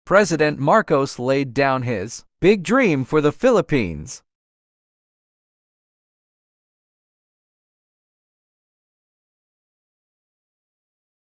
President Marcos laid down his big dream for the Philippines.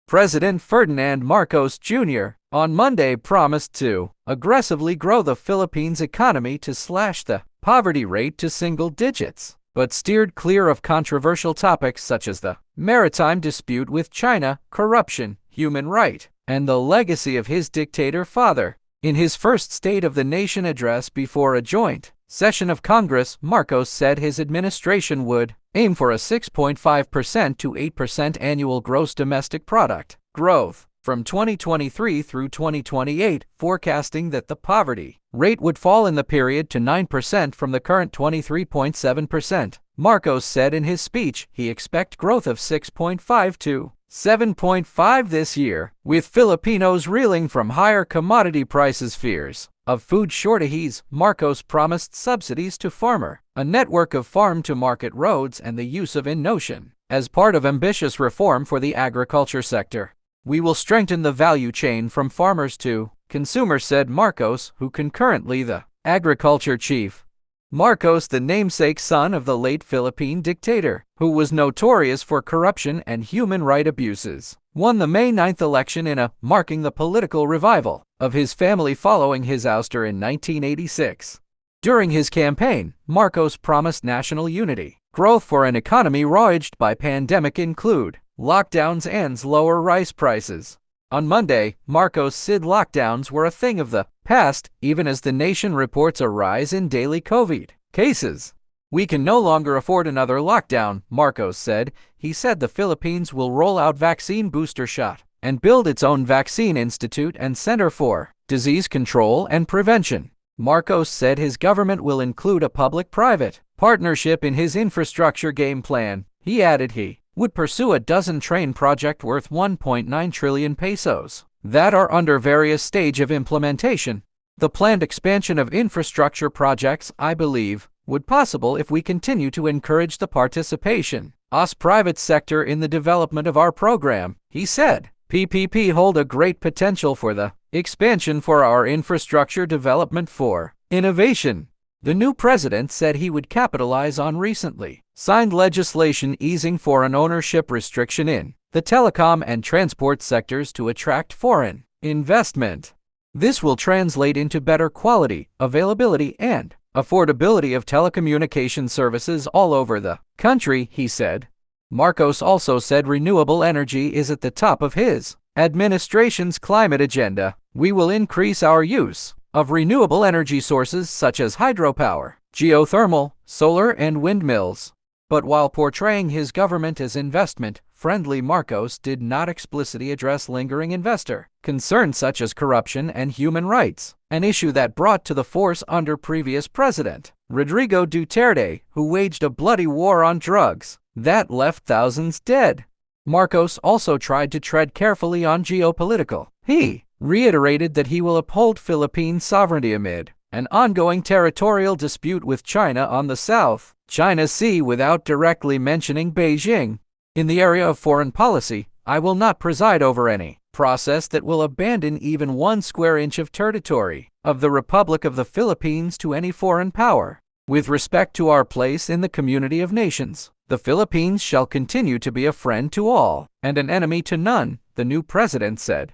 President Ferdinand Marcos Jr. on Monday promised to aggressively grow the Philippines' economy to slash the poverty rate to single digits, but steered clear of controversial topics such as the maritime dispute with China, corruption, human rights, and the legacy of his dictator father. In his first State of the Nation address before a joint session of Congress, Marcos said his administration would aim for a 6.5% to 8% annual gross domestic product growth from 2023 through 2028, forecasting that the poverty rate would fall in the period to 9% from the current 23.7%. Marcos said in his speech he expects growth of 6.5 to 7.5 this year, with Filipinos reeling from higher commodity prices, fears of food shortages. Marcos promised subsidies to farmer, a network of farm-to-market roads, and the use of in-notion as part of ambitious reform for the agriculture sector. We will strengthen the value chain from farmers to consumers, said Marcos, who concurrently the agriculture chief. Marcos, the namesake son of the late Philippine dictator, who was notorious for corruption and human rights abuses, won the May 9th election marking the political revival of his family following his ouster in 1986. During his campaign, Marcos promised national unity, growth for an economy ravaged by pandemic include lockdowns and lower rice prices. On Monday, Marcos said lockdowns were a thing of the past, even as the nation reports a rise in daily COVID cases. We can no longer afford another lockdown, Marcos said. He said the Philippines will roll out vaccine booster shot and build its own vaccine institute and center for disease control and prevention. Marcos said his government will include a public-private partnership in his infrastructure game plan. He added he would pursue a dozen train project worth 1.9 trillion pesos that are under various stage of implementation. The planned expansion of infrastructure projects, I believe, would possible if we continue to encourage the participation of private sector in the development of our program, he said. PPP hold a great potential for the expansion for our infrastructure development for innovation. The new president said he would capitalize on recently signed legislation easing foreign ownership restriction in the telecom and transport sectors to attract foreign investment. This will translate into better quality, availability, and affordability of telecommunication services all over the country, he said. Marcos also said renewable energy is at the top of his administration's climate agenda. We will increase our use of renewable energy sources such as hydropower, geothermal, solar, and windmills. But while portraying his government as investment-friendly, Marcos did not explicitly address lingering investor concerns such as corruption and human rights, an issue that brought to the force under previous President Rodrigo Duterte, who waged a bloody war on drugs that left thousands dead. Marcos also tried to tread carefully on geopolitical. He reiterated that he will uphold Philippine sovereignty amid an ongoing territorial dispute with China on the South China Sea without directly mentioning Beijing. In the area of foreign policy, I will not preside over any process that will abandon even 1 square inch of territory of the Republic of the Philippines to any foreign power. With respect to our place in the community of nations, the Philippines shall continue to be a friend to all and an enemy to none, the new president said.